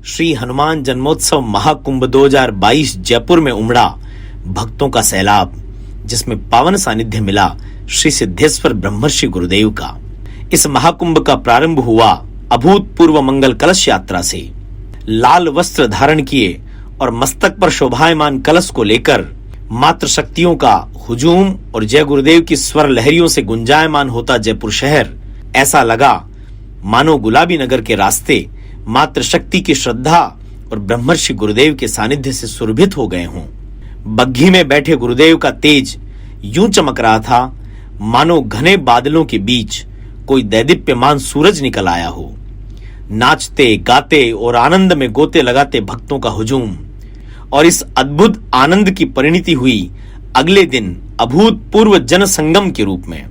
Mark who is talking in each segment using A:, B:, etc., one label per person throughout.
A: श्री हनुमान जन्मोत्सव महाकुंभ 2022 जयपुर में उमड़ा भक्तों का सैलाब, जिसमें पावन सानिध्य मिला श्री सिद्धेश्वर ब्रह्मर्षि गुरुदेव का। इस महाकुंभ का प्रारंभ हुआ अभूतपूर्व मंगल कलश यात्रा से। लाल वस्त्र धारण किए और मस्तक पर शोभायमान कलश को लेकर मातृ शक्तियों का हुजूम और जय गुरुदेव की स्वर लहरियों से गुंजायमान होता जयपुर शहर ऐसा लगा मानो गुलाबी नगर के रास्ते मातृ शक्ति की श्रद्धा और ब्रह्मर्षि गुरुदेव के सानिध्य से सुरभित हो गए हों। बग्घी में बैठे गुरुदेव का तेज यूं चमक रहा था मानो घने बादलों के बीच कोई दैदीप्यमान सूरज निकल आया हो। नाचते गाते और आनंद में गोते लगाते भक्तों का हुजूम, और इस अद्भुत आनंद की परिणति हुई अगले दिन अभूतपूर्व जन संगम के रूप में।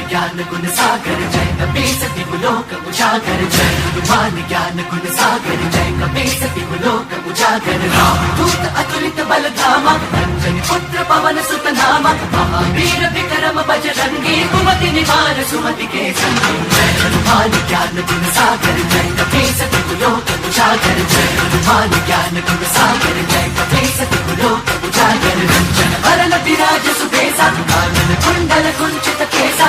B: ज्ञान गुण सागर जय कपीसति गुलोक उजागर, जय हनुमान ज्ञान गुण सागर जय कपीसति गुलोक उजागर। रामदूत अतुलित बल धामा, अंजनी पुत्र पवन सुत नामा, महावीर विक्रम बजरंगी, कुमति निवार सुमति के संगी। जय हनुमान ज्ञान गुण सागर जय कपीसति गुलोक उजागर, जय हनुमान ज्ञान गुण सागर जय कपीसति गुलोक उजागर। रंजन वरन विराज सुबेसा, कानन कुंडल कुंचित केसा,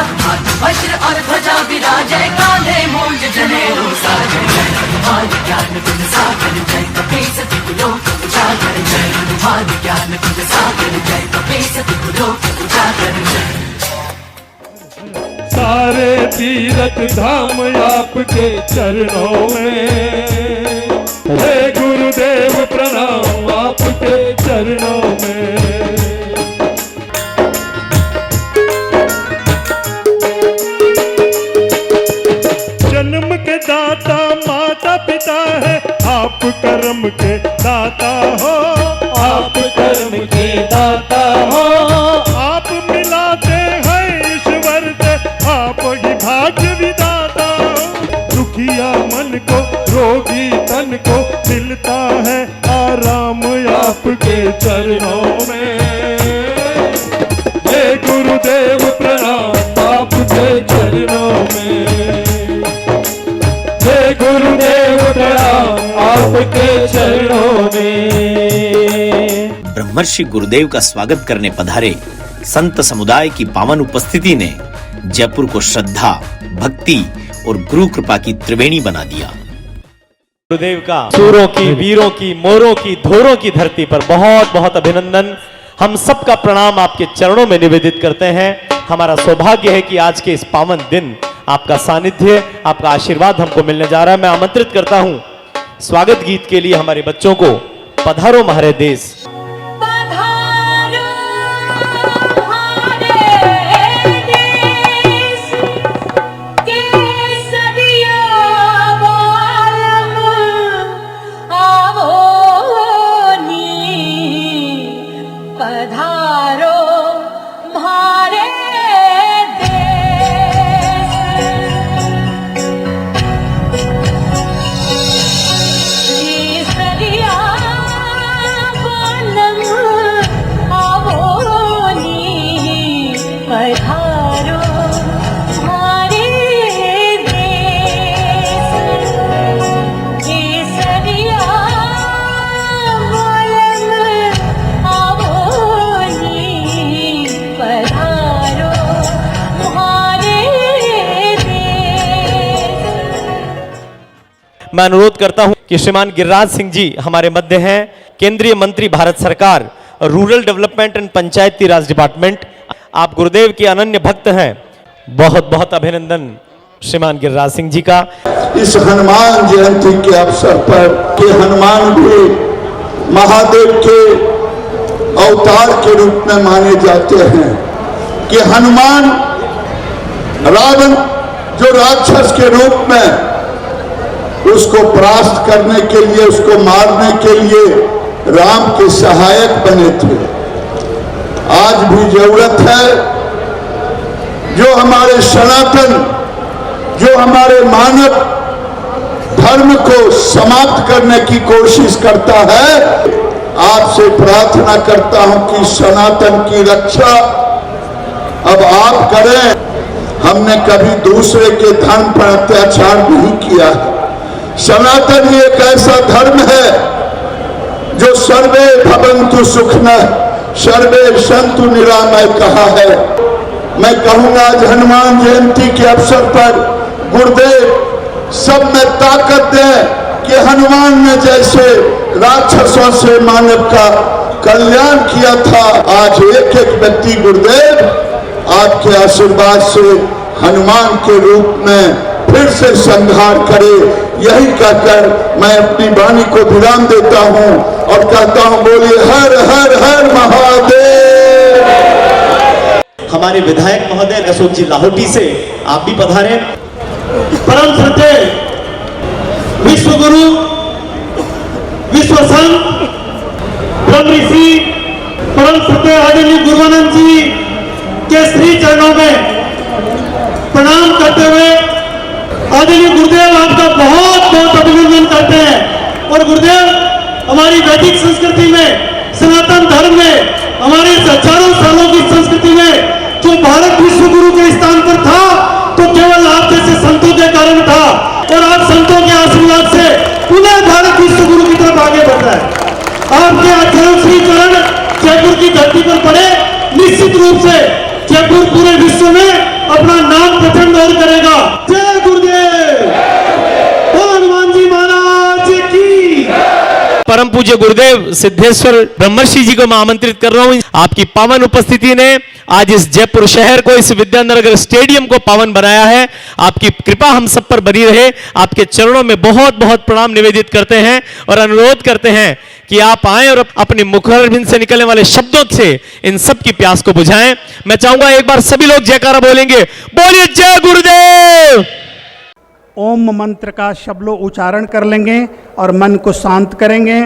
B: वज्र और ध्वजा विराजय, कांधे मूंज जनेऊ साजय। जय हनुमान ज्ञान गुण सागर जय कपीसति गुलोक उजागर, जय हनुमान ज्ञान गुण सागर जय कपीसति गुलोक उजागर।
C: सारे तीर्थ धाम आपके चरणों में, हे गुरुदेव प्रणाम आपके चरणों में। जन्म के दाता माता पिता है, आप कर्म के दाता हो, आप कर्म के दाता हो। आप मिलाते हैं ईश्वर से, आप ही भाग्य विधाता हो। दुखिया मन को रोगी तन को मिलता है आराम आपके चरणों में। हे गुरुदेव प्रणाम आपके चरणों में, गुरुदेव प्रणाम आपके चरणों में।
A: ब्रह्मर्षि गुरुदेव का स्वागत करने पधारे संत समुदाय की पावन उपस्थिति ने जयपुर को श्रद्धा, भक्ति और गुरु कृपा की त्रिवेणी बना दिया।
D: गुरुदेव का सूरों की, वीरों की, मोरों की, धोरों की धरती पर बहुत बहुत अभिनंदन। हम सबका प्रणाम आपके चरणों में निवेदित करते हैं। हमारा सौभाग्य है कि आज के इस पावन दिन आपका सानिध्य, आपका आशीर्वाद हमको मिलने जा रहा है। मैं आमंत्रित करता हूं स्वागत गीत के लिए हमारे बच्चों को। पधारो हमारे देश। मैं अनुरोध करता हूं कि श्रीमान गिरिराज सिंह जी हमारे मध्य हैं, केंद्रीय मंत्री भारत सरकार, rural development and Panchayati Raj department. आप गुरुदेव के अनन्य भक्त हैं। बहुत बहुत अभिनंदन श्रीमान गिरिराज सिंह जी का।
E: इस हनुमान जयंती के अवसर पर के हनुमान भी महादेव के अवतार के रूप में माने जाते हैं कि हनुमान रावण जो राक्षस के रूप में उसको परास्त करने के लिए, उसको मारने के लिए राम के सहायक बने थे। आज भी जरूरत है जो हमारे सनातन, जो हमारे मानव धर्म को समाप्त करने की कोशिश करता है, आपसे प्रार्थना करता हूं कि सनातन की रक्षा अब आप करें। हमने कभी दूसरे के धर्म पर अत्याचार नहीं किया है। सनातन ही एक ऐसा धर्म है जो सर्वे भवन्तु सुखिनः सर्वे सन्तु निरामय कहा है। मैं कहूंगा आज हनुमान जयंती के अवसर पर गुरुदेव सब में ताकत दें कि हनुमान ने जैसे राक्षसों से मानव का कल्याण किया था, आज एक एक व्यक्ति गुरुदेव आपके आशीर्वाद से हनुमान के रूप में फिर से संहार करे। यही कहकर मैं अपनी वाणी को विराम देता हूं और कहता हूं बोलिए हर हर हर महादेव।
D: हमारे विधायक महोदय अशोक जी लाहौटी से आप भी पधारे।
F: परम श्रद्धेय विश्व गुरु विश्व संत ब्रह्म ऋषि परम श्रद्धेय आदरणीय गुरुवानंद जी के श्री चरणों में प्रणाम करते हुए आदरणीय गुरुदेव आपका बहुत बहुत अभिनंदन करते हैं। और गुरुदेव हमारी वैदिक संस्कृति में सनातन धर्म में हमारे हजारों सालों की संस्कृति में जो भारत विश्व गुरु के स्थान पर था तो केवल आप जैसे संतों के कारण था और आप संतों के आशीर्वाद से पुनः भारत विश्व गुरु की तरफ आगे बढ़ रहा है। आपके अक्षरों श्री चरण जयपुर की धरती पर पड़े, निश्चित रूप से जयपुर पूरे विश्व में अपना नाम प्रचंड और करेगा। जय गुरुदेव, हनुमान जी महाराज की।
D: परम पूज्य गुरुदेव सिद्धेश्वर ब्रह्मर्षि जी को मैं आमंत्रित कर रहा हूं। आपकी पावन उपस्थिति ने आज इस जयपुर शहर को, इस विद्यानगर स्टेडियम को पावन बनाया है। आपकी कृपा हम सब पर बनी रहे। आपके चरणों में बहुत बहुत प्रणाम निवेदित करते हैं और अनुरोध करते हैं कि आप आएं और अपने मुखरबिंद से निकलने वाले शब्दों से इन सब की प्यास को बुझाएं। मैं चाहूंगा एक बार सभी लोग जयकारा बोलेंगे, बोलिए जय गुरुदेव।
G: ओम मंत्र का सब लोग उच्चारण कर लेंगे और मन को शांत करेंगे।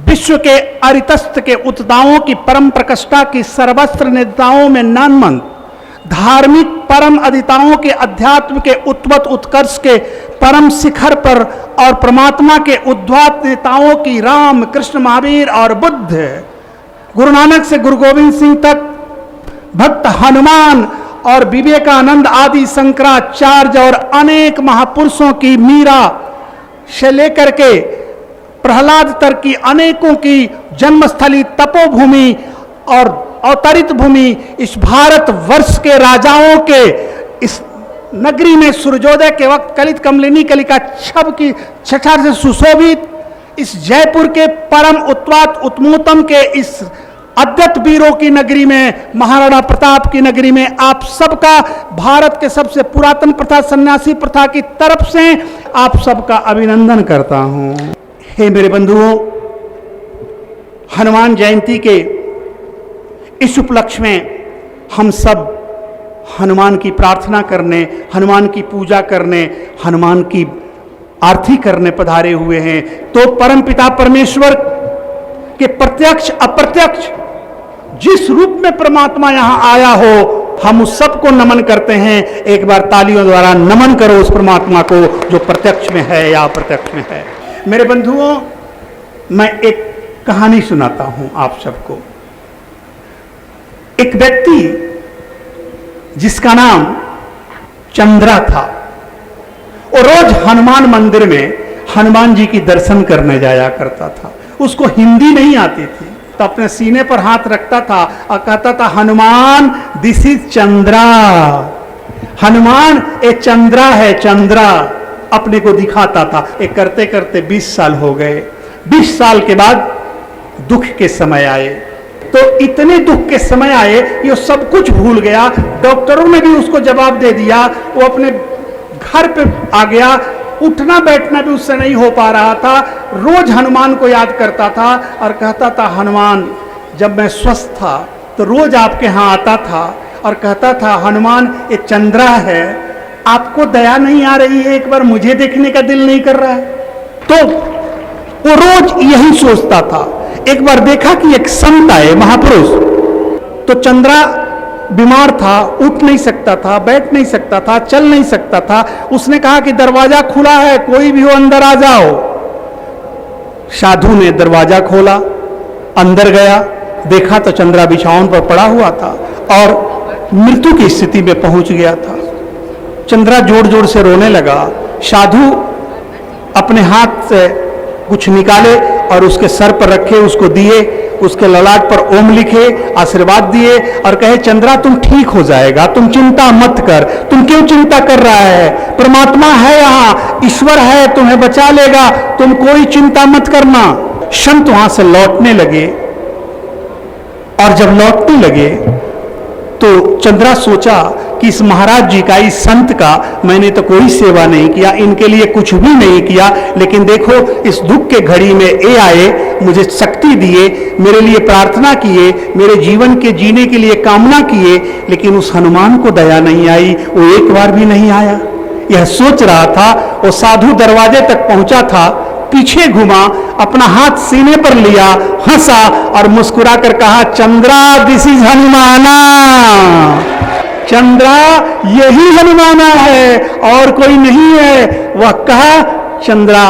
G: विश्व के अरितस्त के उत्ताओं की परम प्रकष्टा की सर्वस्त्र नेताओं में नानमंत, धार्मिक परम अधिताओं के अध्यात्म के उत्पत उत्कर्ष के परम शिखर पर और परमात्मा के उद्धात नेताओं की राम कृष्ण महावीर और बुद्ध, गुरु नानक से गुरु गोविंद सिंह तक भक्त हनुमान और विवेकानंद आदि शंकराचार्य और अनेक महापुरुषों की, मीरा से लेकर के प्रहलाद तक की अनेकों की जन्मस्थली तपोभूमि और अवतरित भूमि, इस भारत वर्ष के राजाओं के इस नगरी में सूर्योदय के वक्त कलित कमलिनी कलिका छब की छठा से सुशोभित इस जयपुर के परम उत्पात उत्मोतम के इस अद्यत वीरों की नगरी में, महाराणा प्रताप की नगरी में आप सबका भारत के सबसे पुरातन प्रथा सन्यासी प्रथा की तरफ से आप सबका अभिनंदन करता हूं। हे मेरे बंधुओं, हनुमान जयंती के इस उपलक्ष्य में हम सब हनुमान की प्रार्थना करने, हनुमान की पूजा करने, हनुमान की आरती करने पधारे हुए हैं। तो परमपिता परमेश्वर के प्रत्यक्ष अप्रत्यक्ष जिस रूप में परमात्मा यहां आया हो, हम उस सबको नमन करते हैं। एक बार तालियों द्वारा नमन करो उस परमात्मा को जो प्रत्यक्ष में है या अप्रत्यक्ष में है। मेरे बंधुओं, मैं एक कहानी सुनाता हूं आप सबको। एक व्यक्ति जिसका नाम चंद्रा था, और रोज हनुमान मंदिर में हनुमान जी की दर्शन करने जाया करता था। उसको हिंदी नहीं आती थी तो अपने सीने पर हाथ रखता था और कहता था, हनुमान दिस इज चंद्रा, हनुमान ये चंद्रा है, चंद्रा अपने को दिखाता था। एक करते करते 20 साल हो गए। 20 साल के बाद दुख के समय आए। तो इतने दुख के समय आए ये सब कुछ भूल गया। डॉक्टरों ने भी उसको जवाब दे दिया। वो अपने घर पे आ गया, उठना बैठना भी उससे नहीं हो पा रहा था। रोज हनुमान को याद करता था और कहता था, हनुमान जब मैं स्वस्थ था तो रोज आपके यहाँ आता था और कहता था, हनुमान ये चंद्रा है, आपको दया नहीं आ रही है, एक बार मुझे देखने का दिल नहीं कर रहा है। तो वो रोज यही सोचता था। एक बार देखा कि एक संत आए, महापुरुष। तो चंद्रा बीमार था, उठ नहीं सकता था, बैठ नहीं सकता था, चल नहीं सकता था। उसने कहा कि दरवाजा खुला है, कोई भी हो अंदर आ जाओ। साधु ने दरवाजा खोला, अंदर गया, देखा तो चंद्रा बिछावन पर पड़ा हुआ था और मृत्यु की स्थिति में पहुंच गया था। चंद्रा जोर जोर से रोने लगा। साधु अपने हाथ से कुछ निकाले और उसके सर पर रखे, उसको दिए, उसके ललाट पर ओम लिखे, आशीर्वाद दिए और कहे चंद्रा तुम ठीक हो जाएगा, तुम चिंता मत कर। तुम क्यों चिंता कर रहा है? परमात्मा है यहाँ, ईश्वर है, तुम्हें बचा लेगा, तुम कोई चिंता मत करना। संत वहां से लौटने लगे और जब लौटने लगे तो चंद्रा सोचा कि इस महाराज जी का, इस संत का मैंने तो कोई सेवा नहीं किया, इनके लिए कुछ भी नहीं किया, लेकिन देखो इस दुख के घड़ी में ये आए, मुझे शक्ति दिए, मेरे लिए प्रार्थना किए, मेरे जीवन के जीने के लिए कामना किए, लेकिन उस हनुमान को दया नहीं आई, वो एक बार भी नहीं आया। यह सोच रहा था, वो साधु दरवाजे तक पहुंचा था, पीछे घुमा, अपना हाथ सीने पर लिया, हंसा और मुस्कुरा कर कहा चंद्रा दिस इज हनुमाना, चंद्रा यही हनुमाना है और कोई नहीं है। वह कहा, चंद्रा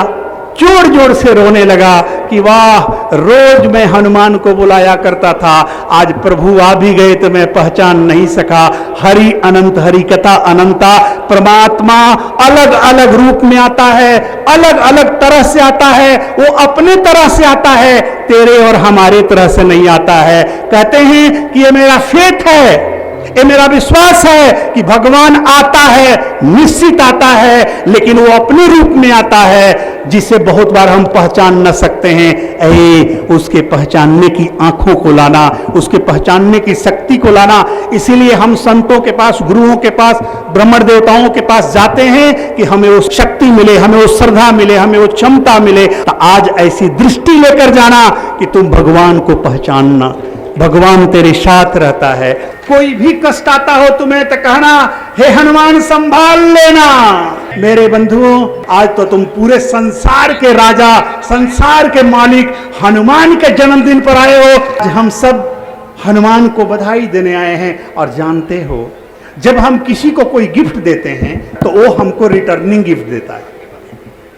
G: जोर जोर से रोने लगा कि वाह, रोज मैं हनुमान को बुलाया करता था, आज प्रभु आ भी गए तो मैं पहचान नहीं सका। हरि अनंत, हरि कथा अनंता। परमात्मा अलग अलग रूप में आता है, अलग अलग तरह से आता है, वो अपने तरह से आता है, तेरे और हमारे तरह से नहीं आता है। कहते हैं कि ये मेरा फेथ है, ये मेरा विश्वास है कि भगवान आता है, निश्चित आता है, लेकिन वो अपने रूप में आता है जिसे बहुत बार हम पहचान न सकते हैं। उसके पहचानने की आंखों को लाना, उसके पहचानने की शक्ति को लाना। इसीलिए हम संतों के पास, गुरुओं के पास, ब्राह्मण देवताओं के पास जाते हैं कि हमें वो शक्ति मिले, हमें वो श्रद्धा मिले, हमें वो क्षमता मिले। तो आज ऐसी दृष्टि लेकर जाना कि तुम भगवान को पहचानना, भगवान तेरे साथ रहता है। कोई भी कष्ट आता हो तुम्हें तो कहना, हे हनुमान संभाल लेना। मेरे बंधुओं, आज तो तुम पूरे संसार के राजा, संसार के मालिक हनुमान के जन्मदिन पर आए हो। हम सब हनुमान को बधाई देने आए हैं। और जानते हो, जब हम किसी को कोई गिफ्ट देते हैं तो वो हमको रिटर्निंग गिफ्ट देता है।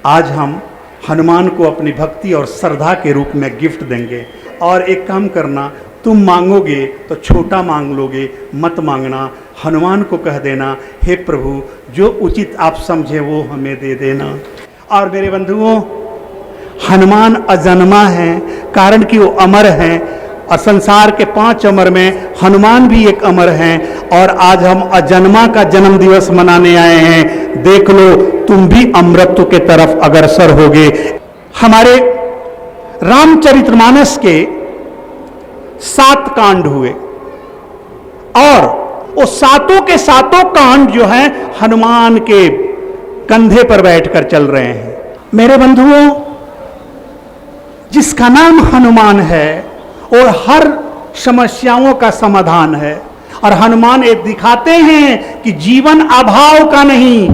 G: आज हम हनुमान को अपनी भक्ति और श्रद्धा के रूप में गिफ्ट देंगे। और एक काम करना, तुम मांगोगे तो छोटा मांग लोगे, मत मांगना। हनुमान को कह देना, हे प्रभु जो उचित आप समझे वो हमें दे देना। और मेरे बंधुओं, हनुमान अजन्मा है, कारण कि वो अमर हैं। और संसार के 5 अमर में हनुमान भी एक अमर हैं। और आज हम अजन्मा का जन्म दिवस मनाने आए हैं। देख लो, तुम भी अमृत के तरफ अग्रसर होगे। हमारे रामचरितमानस के 7 कांड हुए और वो सातों के सातों कांड जो हैं हनुमान के कंधे पर बैठकर चल रहे हैं। मेरे बंधुओं, जिसका नाम हनुमान है और हर समस्याओं का समाधान है। और हनुमान एक दिखाते हैं कि जीवन अभाव का नहीं,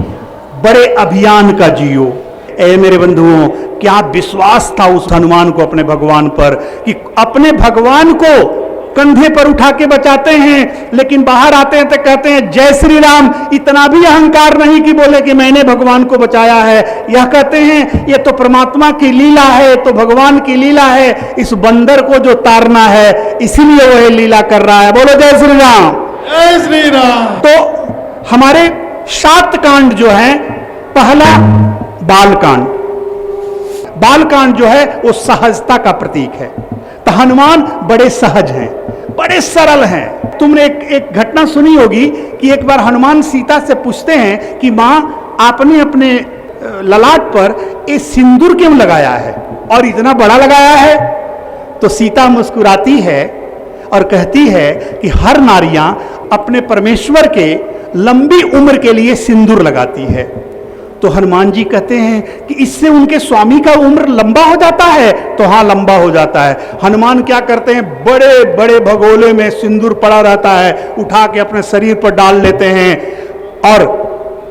G: बड़े अभियान का जियो। ऐ मेरे बंधुओं, क्या विश्वास था उस हनुमान को अपने भगवान पर कि अपने भगवान को कंधे पर उठा के बचाते हैं, लेकिन बाहर आते हैं तो कहते हैं जय श्री राम। इतना भी अहंकार नहीं कि बोले कि मैंने भगवान को बचाया है। यह कहते हैं ये तो परमात्मा की लीला है, तो भगवान की लीला है, इस बंदर को जो तारना है इसीलिए वह लीला कर रहा है। बोलो जय श्री राम,
C: जय श्री राम।
G: तो हमारे 7 कांड जो है, पहला बालकांड। बालकांड जो है वो सहजता का प्रतीक है। तो हनुमान बड़े सहज हैं, बड़े सरल हैं। तुमने एक घटना सुनी होगी कि एक बार हनुमान सीता से पूछते हैं कि माँ, आपने अपने ललाट पर ये सिंदूर क्यों लगाया है और इतना बड़ा लगाया है? तो सीता मुस्कुराती है और कहती है कि हर नारियां अपने परमेश्वर के लंबी उम्र के लिए सिंदूर लगाती है। तो हनुमान जी कहते हैं कि इससे उनके स्वामी का उम्र लंबा हो जाता है? तो हाँ, लंबा हो जाता है। हनुमान क्या करते हैं, बड़े बड़े भगोले में सिंदूर पड़ा रहता है, उठा के अपने शरीर पर डाल लेते हैं और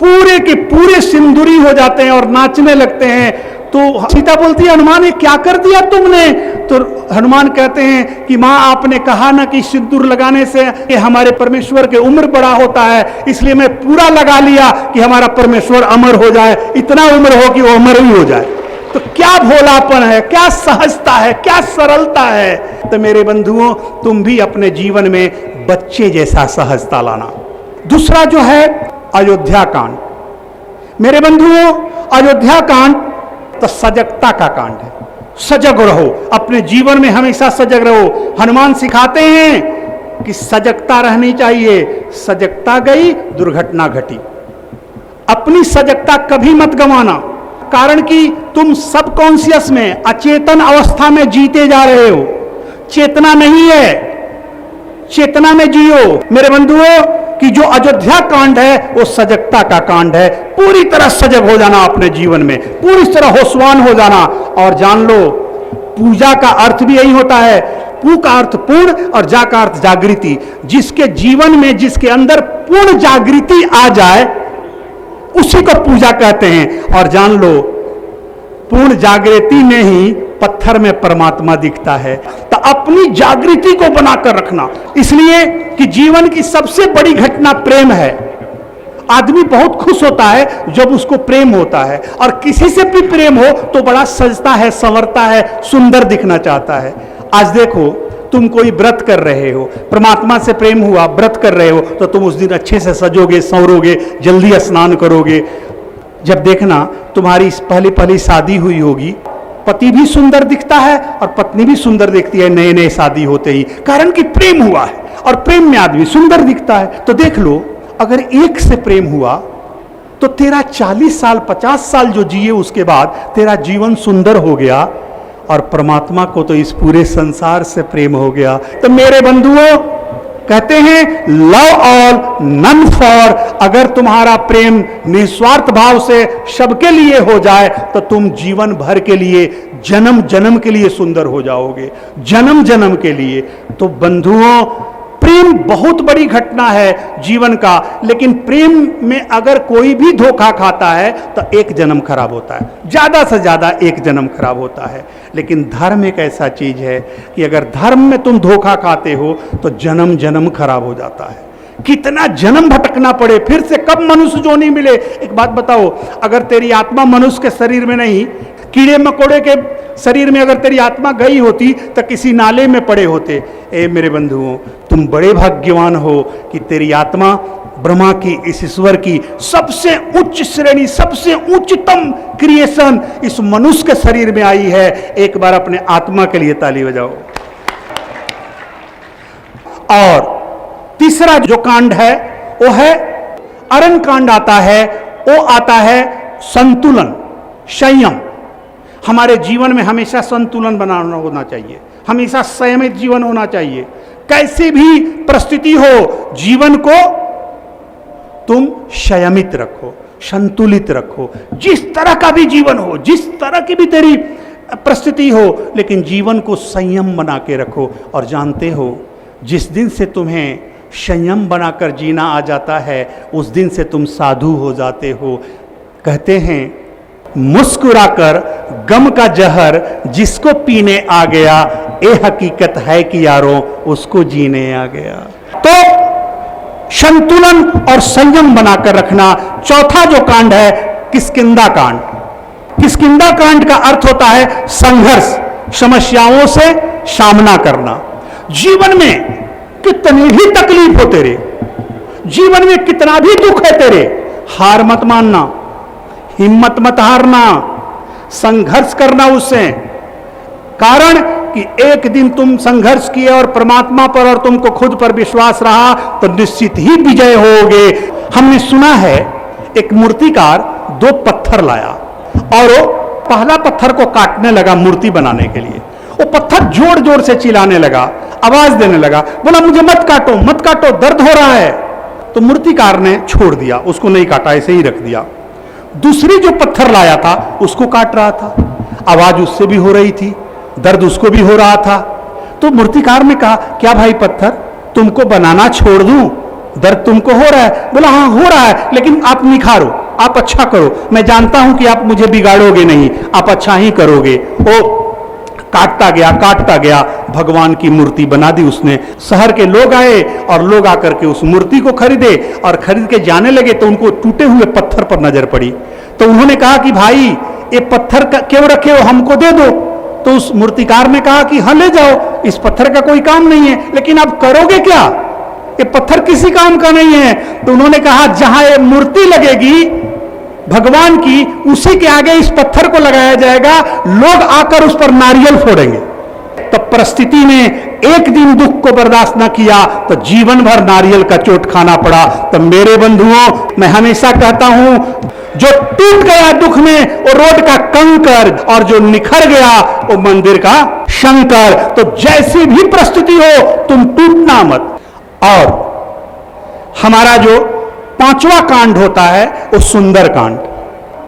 G: पूरे के पूरे सिंदूरी हो जाते हैं और नाचने लगते हैं। तो सीता बोलती है हनुमान ये क्या कर दिया तुमने? तो हनुमान कहते हैं कि माँ आपने कहा ना कि सिंदूर लगाने से कि हमारे परमेश्वर के उम्र बड़ा होता है, इसलिए मैं पूरा लगा लिया कि हमारा परमेश्वर अमर हो जाए, इतना उम्र हो कि वो अमर ही हो जाए। तो क्या भोलापन है, क्या सहजता है, क्या सरलता है। तो मेरे बंधुओं तुम भी अपने जीवन में बच्चे जैसा सहजता लाना। दूसरा जो है अयोध्या कांड। मेरे बंधुओं अयोध्या कांड तो सजगता का कांड है। सजग रहो, अपने जीवन में हमेशा सजग रहो। हनुमान सिखाते हैं कि सजगता रहनी चाहिए। सजगता गई दुर्घटना घटी। अपनी सजगता कभी मत गंवाना, कारण कि तुम सबकॉन्शियस में अचेतन अवस्था में जीते जा रहे हो। चेतना नहीं है, चेतना में जियो। मेरे बंधुओं कि जो अयोध्या कांड है वो सजगता का कांड है। पूरी तरह सजग हो जाना अपने जीवन में, पूरी तरह होशवान हो जाना। और जान लो पूजा का अर्थ भी यही होता है। पू का अर्थ पूर्ण और जा का अर्थ जागृति। जिसके जीवन में, जिसके अंदर पूर्ण जागृति आ जाए उसी को पूजा कहते हैं। और जान लो पूर्ण जागृति में ही पत्थर में परमात्मा दिखता है। तो अपनी जागृति को बनाकर रखना, इसलिए कि जीवन की सबसे बड़ी घटना प्रेम है। आदमी बहुत खुश होता है जब उसको प्रेम होता है, और किसी से भी प्रेम हो तो बड़ा सजता है, संवरता है, सुंदर दिखना चाहता है। आज देखो तुम कोई व्रत कर रहे हो, परमात्मा से प्रेम हुआ, व्रत कर रहे हो, तो तुम उस दिन अच्छे से सजोगे, संवरोगे, जल्दी स्नान करोगे। जब देखना तुम्हारी पहली पहली शादी हुई होगी, पति भी सुंदर दिखता है और पत्नी भी सुंदर दिखती है नए नए शादी होते ही, कारण कि प्रेम हुआ है और प्रेम में आदमी सुंदर दिखता है। तो देख लो अगर एक से प्रेम हुआ तो तेरा 40 साल 50 साल जो जिए उसके बाद तेरा जीवन सुंदर हो गया, और परमात्मा को तो इस पूरे संसार से प्रेम हो गया। तो मेरे बंधुओं कहते हैं लव ऑल नन फॉर। अगर तुम्हारा प्रेम निस्वार्थ भाव से सबके लिए हो जाए तो तुम जीवन भर के लिए, जन्म जन्म के लिए सुंदर हो जाओगे, जन्म जन्म के लिए। तो बंधुओं प्रेम बहुत बड़ी घटना है जीवन का, लेकिन प्रेम में अगर कोई भी धोखा खाता है तो एक जन्म खराब होता है, ज्यादा से ज्यादा एक जन्म खराब होता है। लेकिन धर्म एक ऐसा चीज है कि अगर धर्म में तुम धोखा खाते हो तो जन्म जन्म खराब हो जाता है। कितना जन्म भटकना पड़े, फिर से कब मनुष्य जोनी मिले। एक बात बताओ, अगर तेरी आत्मा मनुष्य के शरीर में नहीं, कीड़े मकोड़े के शरीर में अगर तेरी आत्मा गई होती तो किसी नाले में पड़े होते। ए मेरे बंधुओं तुम बड़े भाग्यवान हो कि तेरी आत्मा ब्रह्मा की, इस ईश्वर की सबसे उच्च श्रेणी, सबसे उच्चतम क्रिएशन इस मनुष्य के शरीर में आई है। एक बार अपने आत्मा के लिए ताली बजाओ। और तीसरा जो कांड है वो है अरण कांड आता है। वो आता है संतुलन, संयम। हमारे जीवन में हमेशा संतुलन बनाना होना चाहिए, हमेशा संयमित जीवन होना चाहिए। कैसी भी परिस्थिति हो जीवन को तुम संयमित रखो, संतुलित रखो। जिस तरह का भी जीवन हो, जिस तरह की भी तेरी परिस्थिति हो, लेकिन जीवन को संयम बना के रखो। और जानते हो जिस दिन से तुम्हें संयम बनाकर जीना आ जाता है उस दिन से तुम साधु हो जाते हो। कहते हैं मुस्कुराकर गम का जहर जिसको पीने आ गया, ये हकीकत है कि यारों उसको जीने आ गया। तो संतुलन और संयम बनाकर रखना। चौथा जो कांड है किष्किंधा कांड। किष्किंधा कांड का अर्थ होता है संघर्ष, समस्याओं से सामना करना। जीवन में कितनी भी तकलीफ हो तेरे, जीवन में कितना भी दुख है तेरे, हार मत मानना, हिम्मत मत हारना, संघर्ष करना उससे। कारण कि एक दिन तुम संघर्ष किए और परमात्मा पर और तुमको खुद पर विश्वास रहा तो निश्चित ही विजय होगे। हमने सुना है एक मूर्तिकार 2 पत्थर लाया और वो पहला पत्थर को काटने लगा मूर्ति बनाने के लिए। वो पत्थर जोर जोर से चिल्लाने लगा, आवाज देने लगा, बोला मुझे मत काटो, मत काटो, दर्द हो रहा है। तो मूर्तिकार ने छोड़ दिया, उसको नहीं काटा, ऐसे ही रख दिया। दूसरी जो पत्थर लाया था उसको काट रहा था, आवाज उससे भी हो रही थी, दर्द उसको भी हो रहा था। तो मूर्तिकार ने कहा क्या भाई पत्थर, तुमको बनाना छोड़ दूं, दर्द तुमको हो रहा है? बोला हाँ हो रहा है, लेकिन आप निखारो। आप अच्छा करो, मैं जानता हूं कि आप मुझे बिगाड़ोगे नहीं, आप अच्छा ही करोगे। वो काटता गया, भगवान की मूर्ति बना दी उसने। शहर के लोग आए और लोग आकर के उस मूर्ति को खरीदे और खरीद के जाने लगे तो उनको टूटे हुए पत्थर पर नजर पड़ी। तो उन्होंने कहा कि भाई ये पत्थर क्यों रखे हो, हमको दे दो। तो उस मूर्तिकार ने कहा कि हाँ ले जाओ, इस पत्थर का कोई काम नहीं है, लेकिन आप करोगे क्या, ये पत्थर किसी काम का नहीं है। तो उन्होंने कहा जहां ये मूर्ति लगेगी भगवान की, उसी के आगे इस पत्थर को लगाया जाएगा, लोग आकर उस पर नारियल फोड़ेंगे। तो परिस्थिति ने एक दिन दुख को बर्दाश्त न किया तो जीवन भर नारियल का चोट खाना पड़ा। तो मेरे बंधुओं, मैं हमेशा कहता हूं, जो टूट गया दुख में वो रोड का कंकर, और जो निखर गया वो मंदिर का शंकर। तो जैसी भी परिस्थिति हो तुम टूटना मत। और हमारा जो 5वां कांड होता है वो सुंदर कांड।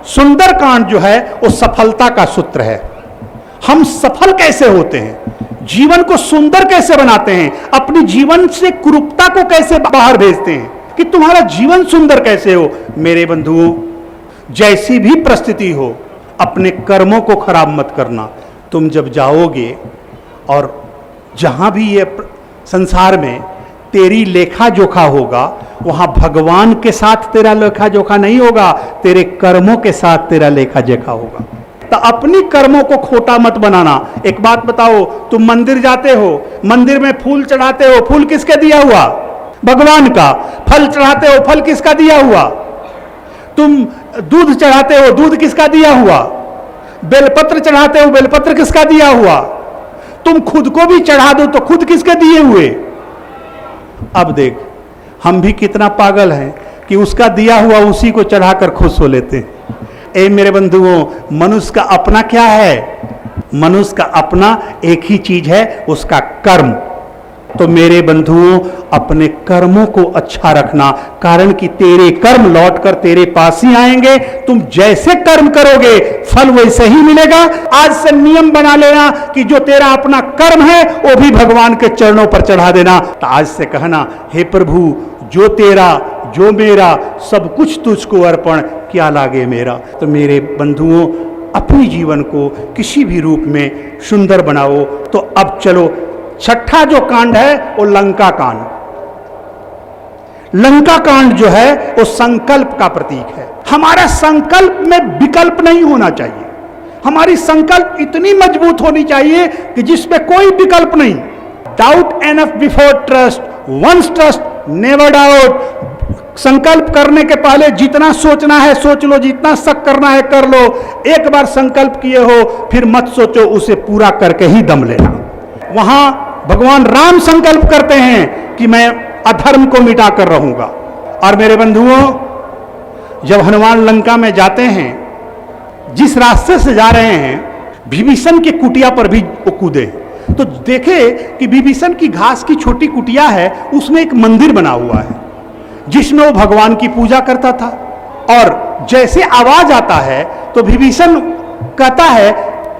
G: सुंदर कांड जो है वो सफलता का सूत्र है। हम सफल कैसे होते हैं, जीवन को सुंदर कैसे बनाते हैं, अपनी जीवन से कुरूपता को कैसे बाहर भेजते हैं कि तुम्हारा जीवन सुंदर कैसे हो। मेरे बंधुओं, जैसी भी परिस्थिति हो अपने कर्मों को खराब मत करना। तुम जब जाओगे और जहां भी ये संसार में तेरी लेखा जोखा होगा, वहां भगवान के साथ तेरा लेखा जोखा नहीं होगा, तेरे कर्मों के साथ तेरा लेखा जोखा होगा। तो अपनी कर्मों को खोटा मत बनाना। एक बात बताओ, तुम मंदिर जाते हो, मंदिर में फूल चढ़ाते हो, फूल किसके दिया हुआ, भगवान का। फल चढ़ाते हो, फल किसका दिया हुआ। तुम दूध चढ़ाते हो, दूध किसका दिया हुआ। बेलपत्र चढ़ाते हो, बेलपत्र किसका दिया हुआ। तुम खुद को भी चढ़ा दो तो खुद किसके दिए हुए। अब देख, हम भी कितना पागल हैं कि उसका दिया हुआ उसी को चढ़ाकर खुश हो लेते हैं। ए मेरे बंधुओं, मनुष्य का अपना क्या है, मनुष्य का अपना एक ही चीज है, उसका कर्म। तो मेरे बंधुओं, अपने कर्मों को अच्छा रखना, कारण कि तेरे कर्म लौटकर तेरे पास ही आएंगे। तुम जैसे कर्म करोगे फल वैसे ही मिलेगा। आज से नियम बना लेना कि जो तेरा अपना कर्म है वो भी भगवान के चरणों पर चढ़ा देना। तो आज से कहना, हे प्रभु, जो तेरा जो मेरा सब कुछ तुझको अर्पण, क्या लागे मेरा। तो मेरे बंधुओं, अपनी जीवन को किसी भी रूप में सुंदर बनाओ। तो अब चलो, छठा जो कांड है वो लंका कांड। लंका कांड जो है वो संकल्प का प्रतीक है। हमारा संकल्प में विकल्प नहीं होना चाहिए। हमारी संकल्प इतनी मजबूत होनी चाहिए कि जिसमें कोई विकल्प नहीं। Doubt enough before trust, once trust never doubt. संकल्प करने के पहले जितना सोचना है सोच लो, जितना शक करना है कर लो। एक बार संकल्प किए हो फिर मत सोचो, उसे पूरा करके ही दम लेना। वहां भगवान राम संकल्प करते हैं कि मैं अधर्म को मिटा कर रहूंगा। और मेरे बंधुओं, जब हनुमान लंका में जाते हैं, जिस रास्ते से जा रहे हैं, विभीषण की कुटिया पर भी वो कूदे। तो देखे कि विभीषण की घास की छोटी कुटिया है, उसमें एक मंदिर बना हुआ है जिसमें वो भगवान की पूजा करता था। और जैसे आवाज आता है तो विभीषण कहता है,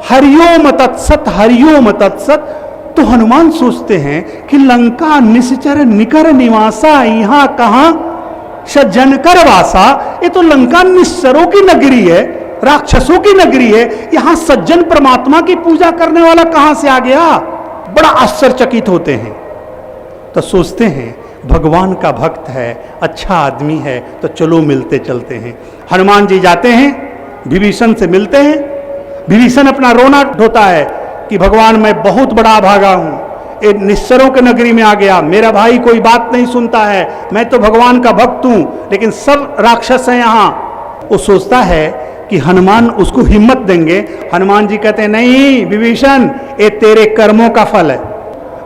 G: हरिओम तत्सत, हरिओम तत्सत। तो हनुमान सोचते हैं कि लंका निश्चर निकर निवासा, यहाँ कहां सज्जन कर वासा। ये तो लंका निश्चरों की नगरी है, राक्षसों की नगरी है, यहां सज्जन परमात्मा की पूजा करने वाला कहां से आ गया। बड़ा आश्चर्यचकित होते हैं। तो सोचते हैं भगवान का भक्त है, अच्छा आदमी है, तो चलो मिलते चलते हैं। हनुमान जी जाते हैं, विभीषण से मिलते हैं। विभीषण अपना रोना ढोता है कि भगवान मैं बहुत बड़ा अभागा हूं, ये निश्चरों के नगरी में आ गया, मेरा भाई कोई बात नहीं सुनता है, मैं तो भगवान का भक्त हूं, लेकिन सब राक्षस हैं यहाँ। वो सोचता है कि हनुमान उसको हिम्मत देंगे। हनुमान जी कहते हैं, नहीं विभीषण, ये तेरे कर्मों का फल है।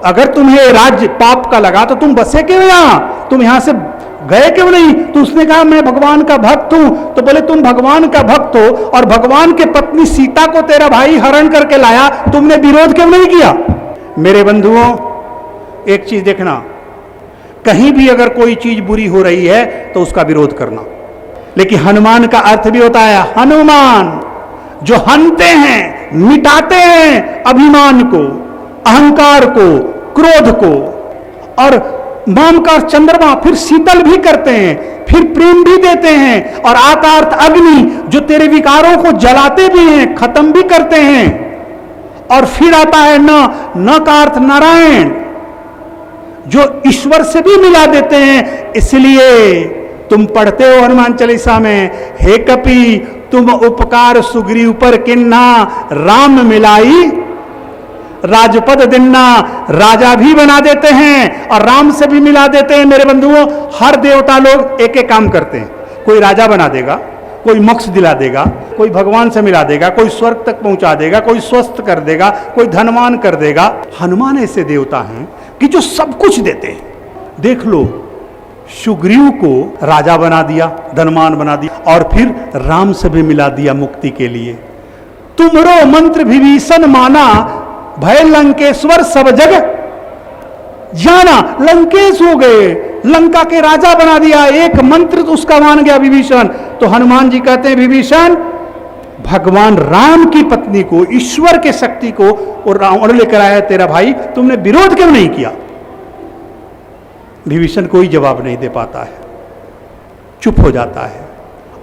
G: अगर तुम्हें राज्य पाप का लगा तो तुम बसे क्यों यहाँ, तुम यहाँ से गए क्यों नहीं। तो उसने कहा मैं भगवान का भक्त हूं। तो बोले तुम भगवान का भक्त हो और भगवान के पत्नी सीता को तेरा भाई हरण करके लाया, तुमने विरोध क्यों नहीं किया। मेरे बंधुओं, एक चीज देखना, कहीं भी अगर कोई चीज बुरी हो रही है तो उसका विरोध करना। लेकिन हनुमान का अर्थ भी होता है हनुमान, जो हनते हैं, मिटाते हैं अभिमान को, अहंकार को, क्रोध को, और मम का अर्थ चंद्रमा, फिर शीतल भी करते हैं, फिर प्रेम भी देते हैं, और आता अर्थ अग्नि, जो तेरे विकारों को जलाते भी हैं, खत्म भी करते हैं। और फिर आता है न का अर्थ नारायण, जो ईश्वर से भी मिला देते हैं। इसलिए तुम पढ़ते हो हनुमान चालीसा में, हे कपि तुम उपकार सुग्रीव पर किन्ना, राम मिलाई राजपद दिन्ना। राजा भी बना देते हैं और राम से भी मिला देते हैं। मेरे बंधुओं, हर देवता लोग एक एक काम करते हैं। कोई राजा बना देगा, कोई मोक्ष दिला देगा, कोई भगवान से मिला देगा, कोई स्वर्ग तक पहुंचा देगा, कोई स्वस्थ कर देगा, कोई धनवान कर देगा। हनुमान ऐसे देवता हैं कि जो सब कुछ देते हैं। देख लो, सुग्रीव को राजा बना दिया, धनवान बना दिया, और फिर राम से भी मिला दिया मुक्ति के लिए। तुमरो मंत्र विभीषण माना, भय लंकेश्वर सब जग जाना। लंकेश हो गए, लंका के राजा बना दिया, एक मंत्र तो उसका मान गया विभीषण। तो हनुमान जी कहते हैं, विभीषण भगवान राम की पत्नी को, ईश्वर के शक्ति को और रावण लेकर आया तेरा भाई, तुमने विरोध क्यों नहीं किया? विभीषण कोई जवाब नहीं दे पाता है, चुप हो जाता है।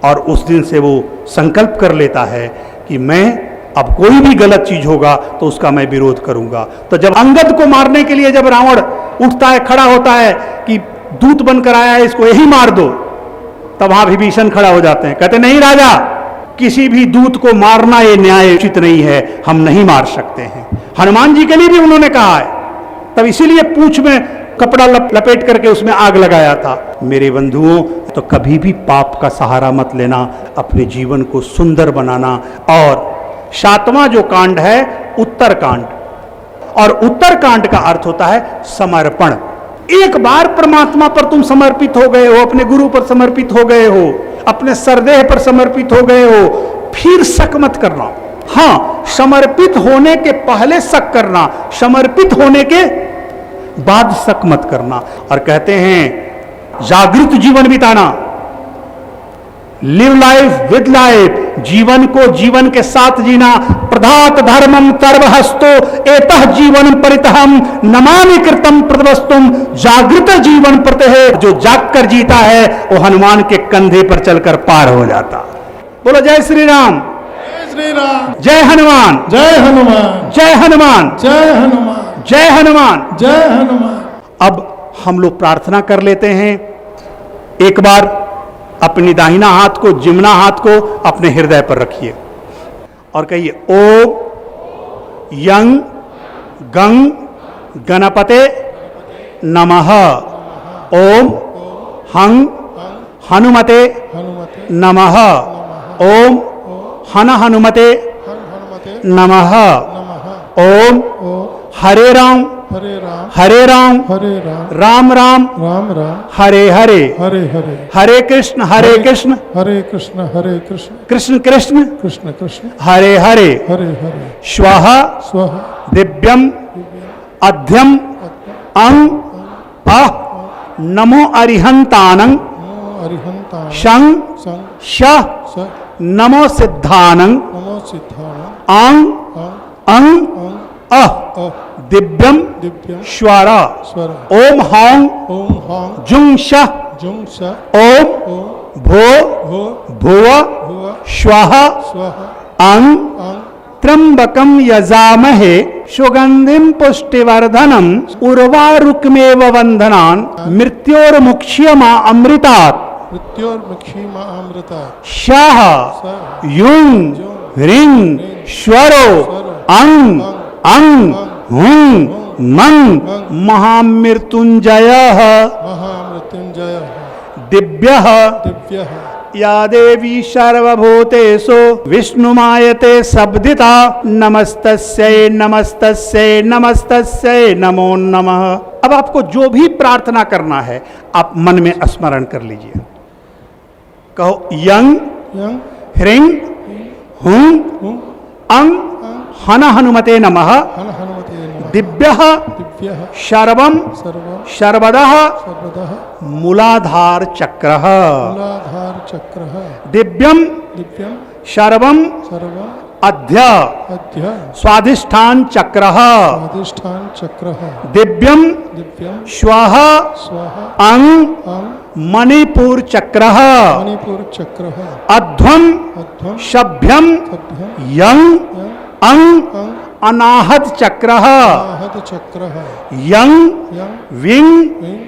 G: और उस दिन से वो संकल्प कर लेता है कि मैं अब कोई भी गलत चीज होगा तो उसका मैं विरोध करूंगा। तो जब अंगद को मारने के लिए जब रावण उठता है, खड़ा होता है कि दूत बनकर आया है, इसको यही मार दो, तब वहां विभीषण खड़ा हो जाते हैं, कहते नहीं राजा, किसी भी दूत को मारना ये न्याय उचित नहीं है, हम नहीं मार सकते हैं। हनुमान जी के लिए भी उन्होंने कहा है, तब इसीलिए पूंछ में कपड़ा लपेट करके उसमें आग लगाया था। मेरे बंधुओं, तो कभी भी पाप का सहारा मत लेना, अपने जीवन को सुंदर बनाना। और 7वां जो कांड है उत्तरकांड, और उत्तरकांड का अर्थ होता है समर्पण। एक बार परमात्मा पर तुम समर्पित हो गए हो, अपने गुरु पर समर्पित हो गए हो, अपने सरदेह पर समर्पित हो गए हो, फिर शक मत करना। हाँ, समर्पित होने के पहले शक करना, समर्पित होने के बाद शक मत करना। और कहते हैं जागृत जीवन बिताना, लिव लाइफ विद लाइफ, जीवन को जीवन के साथ जीना। प्रधात धर्मम सर्वहस्तो एतः जीवन परितहम नमामि कृतम प्रदवस्तुम, जागृत जीवन प्रत्यह, जो जाग कर जीता है वो हनुमान के कंधे पर चलकर पार हो जाता। बोलो जय श्री राम,
C: जय श्री राम,
G: जय हनुमान,
C: जय हनुमान,
G: जय हनुमान,
C: जय हनुमान,
G: जय हनुमान,
C: जय हनुमान।
G: अब हम लोग प्रार्थना कर लेते हैं। एक बार अपनी दाहिना हाथ को, जिम्ना हाथ को अपने हृदय पर रखिए और कहिए ओम यं गं गणपते नमः, ओम हं हनुमते नमः, ओम हन हनुमते नमः, ओम हरे राम हरे राम राम राम हरे हरे हरे कृष्ण कृष्ण कृष्ण कृष्ण हरे हरे स्वाहा दिव्यम अध्यम अंग अह नमो अरिहंतानं शं श नमो सिद्धानं आंग अंग अह दिव्यम श्वारा ओम हौं जुंग श ओम भो भुव स्वाहा अंग त्र्यंबकम यजामहे सुगंधिम पुष्टिवर्धनम उर्वारुकमेव वंदनान मृत्योर्मुक्ष्यमा अमृतात् शाह युंग ह्रीं श्वरो अंग अंग हुं मंग महामृत्युंजय दिव्य या देवी सर्वभूतेषु विष्णुमायते शब्दिता नमस्तस्यै नमस्तस्यै नमस्तस्यै नमो नमः। अब आपको जो भी प्रार्थना करना है आप मन में स्मरण कर लीजिए। कहो यं ह्रीं हुं अंग हन हनुमते नमः दिव्य शर्वम सर्वदः मूलाधार चक्र दिव्यम शर्वम अध्य
C: अध्य
G: स्वाधिष्ठान चक्र
C: अधिष्ठान चक्र
G: दिव्यम
C: दिव्यम
G: श्वः
C: स्वाहा
G: अंग
C: अंग
G: मणिपुर चक्र
C: मणिपुर चक्र
G: अध्वम
C: अध्वम
G: शभ्यम
C: सभ्यम
G: यंग अंग
C: अंग
G: अनाहत चक्र
C: आहत चक्र
G: यंग
C: यं
G: विंग
C: विं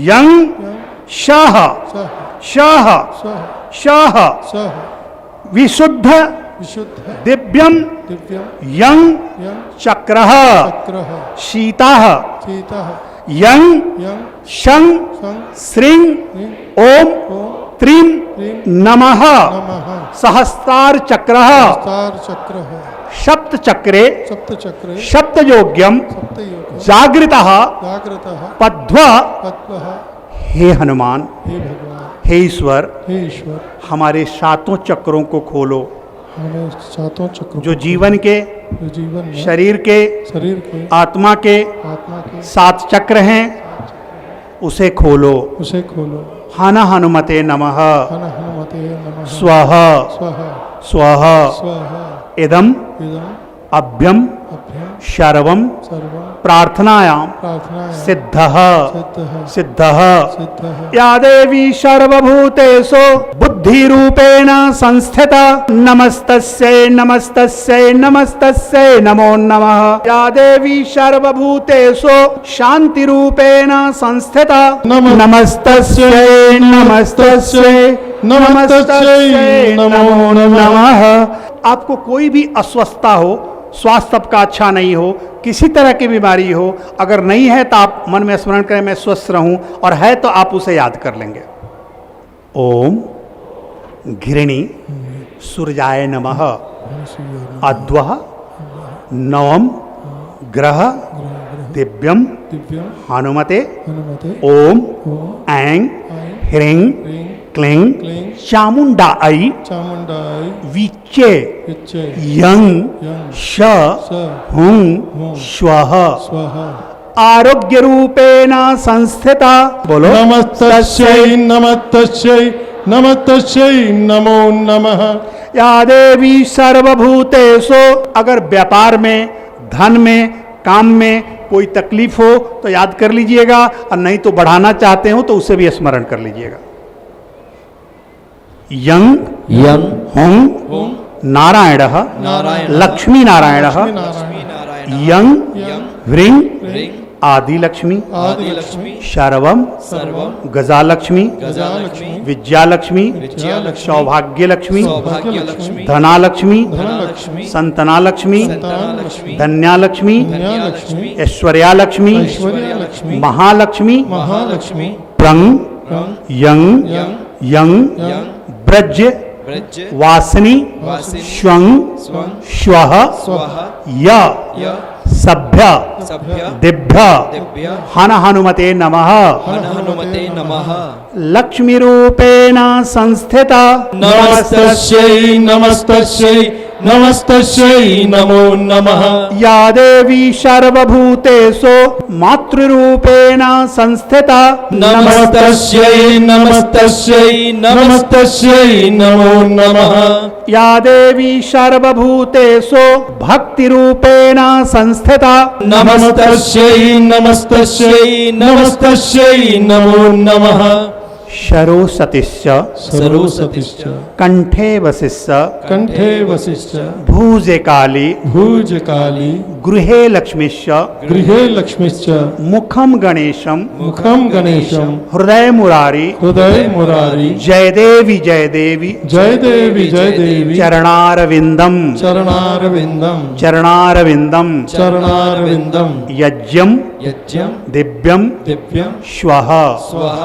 G: यंग
C: यं
G: शह
C: सह
G: शह
C: सह
G: शह
C: सह
G: विशुद्ध
C: विशुद्ध
G: दिव्यम
C: दिव्यम
G: यंग
C: यं
G: चक्र
C: चक्र
G: शीतः
C: सीता
G: यंग
C: यं
G: शं
C: सं
G: श्रीं
C: ह्रीं
G: ओम
C: ओम
G: त्रीं
C: ह्रीं
G: नमः
C: नमः
G: सहस्तार चक्र
C: स्तार चक्र
G: सप्त चक्रे
C: सप्त चक्रे
G: सप्त योग्यम
C: सप्तयोग
G: जागृतः
C: जागृतः
G: पद्व
C: पद्मः
G: हे हनुमान
C: हे भगवान
G: हे ईश्वर
C: हे ईश्वर
G: हमारे सातों चक्रों को खोलो
C: हमें सातों चक्रों
G: जो जीवन के
C: जो जीवन में
G: शरीर के
C: शरीर के
G: आत्मा के
C: आत्मा के
G: 7 चक्र हैं उसे खोलो
C: उसे खोलो
G: हन हनुमते नमः
C: हन हनुमते नमः
G: स्वः
C: स्वः
G: स्वः
C: स्वः
G: इदम
C: इदं
G: अभ्यम
C: अभ्यं
G: शर्वम
C: सर्वं
G: प्रार्थनायां
C: प्रार्थनायां
G: सिद्धः
C: सिद्धः
G: सिद्धः
C: सिद्धः
G: या देवी सर्वभूतेषु बुद्धिरूपेण संस्थिता नमस्तस्यै नमस्तस्यै नमस्तस्यै नमो नमः या देवी सर्वभूतेषु शान्तिरूपेण संस्थिता नमस्तस्यै नमस्तस्यै नमस्तस्यै नमो नमः। आपको कोई भी अस्वस्थता हो, स्वास्थ्य आपका अच्छा नहीं हो, किसी तरह की बीमारी हो, अगर नहीं है तो आप मन में स्मरण करें मैं स्वस्थ रहूं, और है तो आप उसे याद कर लेंगे। ओम घृणी सूर्याय नमः अद्वः नवम ग्रह दिव्यम
C: दिव्यं
G: हनुमते
C: हनुमते
G: ओम
C: ओम
G: ऐं
C: ऐं
G: ह्रीं
C: ह्रीं
G: क्लीं
C: क्लीं
G: चामुण्डायै
C: चामुण्डाय
G: विच्चे
C: विच्चे
G: यं
C: यं
G: श
C: स
G: हुं
C: हुं
G: श्वः
C: स्वः
G: आरोग्य रूपेण संस्थिता बोलो
C: नमस्तस्यै नमस्तस्यै नमस्तस्यै नमो नमः।
G: या देवी सर्वभूतेषु अगर व्यापार में, धन में, काम में कोई तकलीफ हो तो याद कर लीजिएगा, और नहीं तो बढ़ाना चाहते हो तो उसे भी स्मरण कर लीजिएगा। यं
D: यं
G: हुं नारायणः लक्ष्मी नारायणः यं ह्रीं आदि लक्ष्मी शर्वम गजालक्ष्मी विद्यालक्ष्मी सौभाग्यलक्ष्मी धनालक्ष्मी संतनालक्ष्मी धन्यालक्ष्मी ऐश्वर्यालक्ष्मी महालक्ष्मी प्रंग यं यं ब्रज वासनी श्वं श्वः य सभ्य दिभ्य हन हनुमते नमः लक्ष्मी रूपेण संस्थिता
C: नमस्तस्यै नमस्तस्यै नमस्तस्यै नमो नमः।
G: या देवी सर्वभूतेषु मातृरूपेण संस्थिता
C: नमस्तस्यै नमस्तस्यै नमस्तस्यै नमो नमः।
G: या देवी सर्वभूतेषु भक्तिरूपेण संस्थिता
C: नमस्तस्यै नमस्तस्यै नमस्तस्यै नमो नमः।
G: सरस्वतीश्च
C: सरस्वतीश्च
G: कंठे वसिष्ठ
C: कंठे वसिष्ठ
G: भुजे काली
C: भुजकाली
G: गृहे लक्ष्मीश्च
C: गृहे लक्ष्मीश्च
G: मुखम गणेशम
C: मुखं गणेशं
G: हृदय मुरारी
C: हृदय मुरारी
G: जय देवी जय देवी
C: जय देवी जय देवी
G: चरणारविंदम
C: चरणारविंदम
G: चरणारविंदम
C: चरणारविंदम
G: यज्ञम
C: यज्ञं
G: दिव्यम
C: दिव्यं
G: श्वः
C: स्वः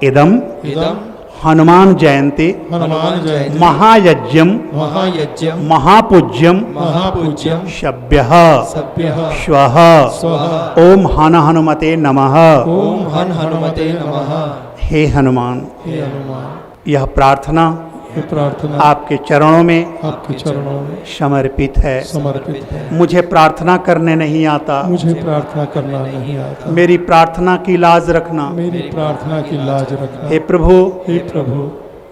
G: इदम
C: इदं
G: हनुमान जयंती
C: हनुमान जयंती
G: महायज्ञम
C: महायज्ञं
G: महापूज्यम
C: महापूज्यं
G: शब्यः
C: सभ्यः
G: श्वः
C: स्वः
G: ओम हन हनुमते नमः।
C: ओम हन हनुमते नमः।
G: हे हनुमान,
C: हे हनुमान,
G: यह प्रार्थना
C: ये प्रार्थना
G: आपके चरणों में
C: आपके चरणों में
G: समर्पित है।
C: समर्पित है।
G: मुझे प्रार्थना करने नहीं आता,
C: मुझे प्रार्थना करना नहीं आता,
G: मेरी प्रार्थना की लाज रखना।
C: मेरी प्रार्थना की लाज रखना।
G: हे प्रभु,
C: हे प्रभु,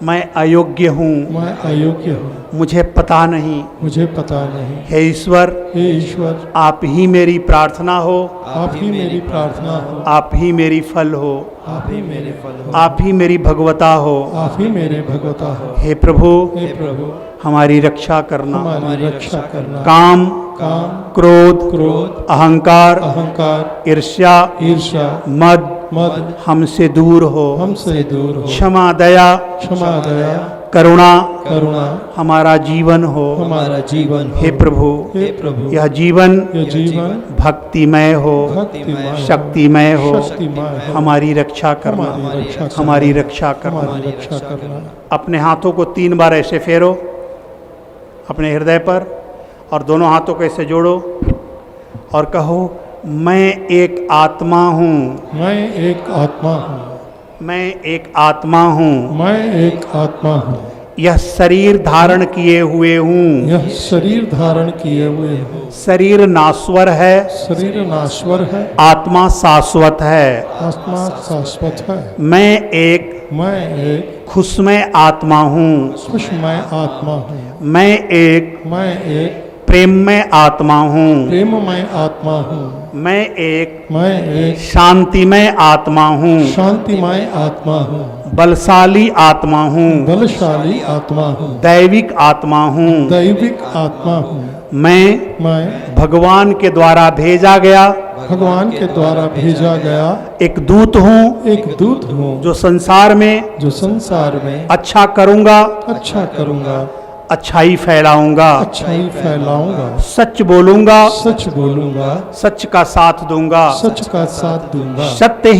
G: मैं अयोग्य हूँ,
C: मैं अयोग्य हूँ,
G: मुझे पता नहीं।
C: मुझे पता नहीं।
G: हे ईश्वर,
C: हे ईश्वर,
G: आप ही मेरी प्रार्थना हो,
C: आप ही मेरी प्रार्थना हो,
G: आप ही मेरी फल हो,
C: आप ही मेरे फल हो,
G: आप ही मेरी भगवता हो।
C: आप ही मेरे भगवता हो।
G: हे प्रभु,
C: हे प्रभु,
G: हमारी रक्षा करना।
C: हमारी रक्षा करना।
G: काम,
C: काम,
G: क्रोध,
C: क्रोध,
G: अहंकार,
C: अहंकार,
G: ईर्ष्या,
C: ईर्ष्या,
G: मद
C: मद
G: हमसे दूर हो।
C: हमसे दूर हो।
G: क्षमा, दया,
C: क्षमा, दया,
G: करुणा
C: करुणा
G: हमारा जीवन हो।
C: हमारा जीवन हो।
G: हे प्रभु,
C: हे प्रभु,
G: यह जीवन
C: यह जीवन
G: भक्तिमय हो,
C: भक्तिमय,
G: शक्तिमय हो।
C: शक्तिमय हो।
G: हमारी रक्षा करना,
C: हमारी रक्षा करना,
G: हमारी रक्षा करना।
C: हमारी रक्षा करना।
G: अपने हाथों को 3 बार ऐसे फेरो अपने हृदय पर और दोनों हाथों को ऐसे जोड़ो और कहो, मैं एक आत्मा हूँ,
C: मैं एक आत्मा हूँ,
G: मैं एक आत्मा हूँ।
C: मैं एक आत्मा हूँ।
G: यह शरीर धारण किए हुए हूँ।
C: यह शरीर धारण किए हुए हूँ।
G: शरीर नाश्वर है,
C: शरीर नाश्वर है,
G: आत्मा शाश्वत है।
C: आत्मा शाश्वत है।
G: मैं एक
C: मैं एक
G: खुशमय आत्मा हूँ।
C: खुशमय आत्मा हूँ।
G: मैं एक
C: मैं एक
G: प्रेममय आत्मा हूँ।
C: प्रेममय आत्मा हूँ।
G: मैं एक
C: मैं एक
G: शांतिमय आत्मा हूँ।
C: शांतिमय आत्मा हूँ।
G: बलशाली आत्मा हूँ।
C: बलशाली आत्मा हूँ।
G: दैविक आत्मा हूँ।
C: दैविक आत्मा हूँ।
G: मैं भगवान के द्वारा भेजा गया
C: भगवान के द्वारा भेजा गया
G: एक दूत हूँ,
C: एक दूत हूँ,
G: जो संसार में
C: जो संसार में
G: अच्छा करूँगा,
C: अच्छा करूँगा,
G: अच्छाई फैलाऊंगा,
C: अच्छाई फैलाऊंगा,
G: सच बोलूंगा,
C: सच बोलूंगा,
G: सच का साथ दूंगा,
C: सच का साथ दूंगा,
G: सत्य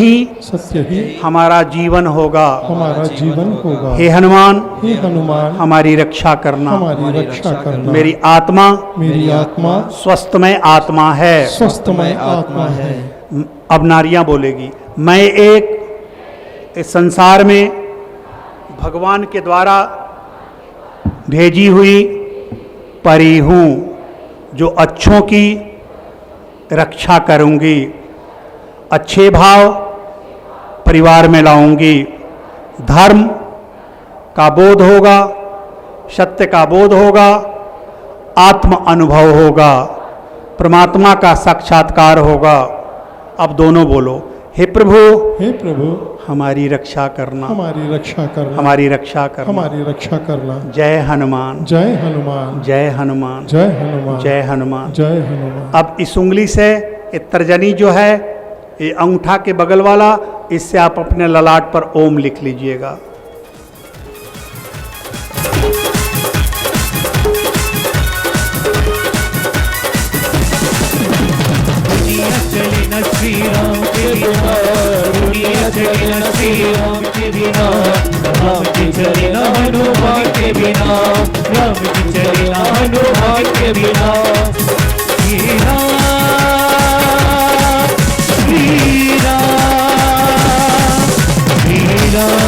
C: सत्य ही
G: हमारा जीवन होगा।
C: हमारा जीवन होगा।
G: हे हनुमान,
C: हे हनुमान,
G: हमारी रक्षा करना।
C: हमारी रक्षा करना।
G: मेरी आत्मा
C: मेरी आत्मा
G: स्वस्थमय आत्मा है।
C: स्वस्थमय आत्मा है।
G: अब नारियां बोलेगी, मैं एक इस संसार में भगवान के द्वारा भेजी हुई परी हूँ, जो अच्छों की रक्षा करूँगी, अच्छे भाव परिवार में लाऊंगी, धर्म का बोध होगा, सत्य का बोध होगा, आत्म अनुभव होगा, परमात्मा का साक्षात्कार होगा। अब दोनों बोलो, हे प्रभु,
C: हे प्रभु,
G: हमारी रक्षा करना,
C: हमारी रक्षा करना,
G: हमारी रक्षा करना,
C: हमारी रक्षा करना।
G: जय हनुमान,
C: जय हनुमान,
G: जय हनुमान,
C: जय हनुमान,
G: जय हनुमान।
C: जय हनुमान।
G: अब इस उंगली से ये तर्जनी जो है, ये अंगूठा के बगल वाला, इससे आप अपने ललाट पर ओम लिख लीजिएगा।
B: श्री राम के बिना दुनिया चले न श्री राम के बिना, राम जी चले न हनुमान के बिना, राम जी चले न हनुमान के बिना। श्री राम श्री राम श्री राम श्री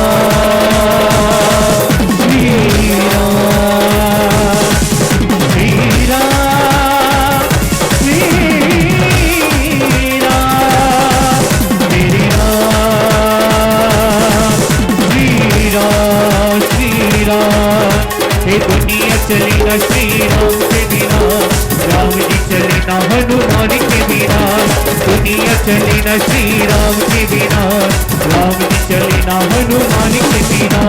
B: राम श्री राम दुनिया चली न श्री राम के बिना, राम जी चले न हनुमान के बिना, दुनिया चली न श्री राम के बिना, राम जी चले न हनुमान के बिना।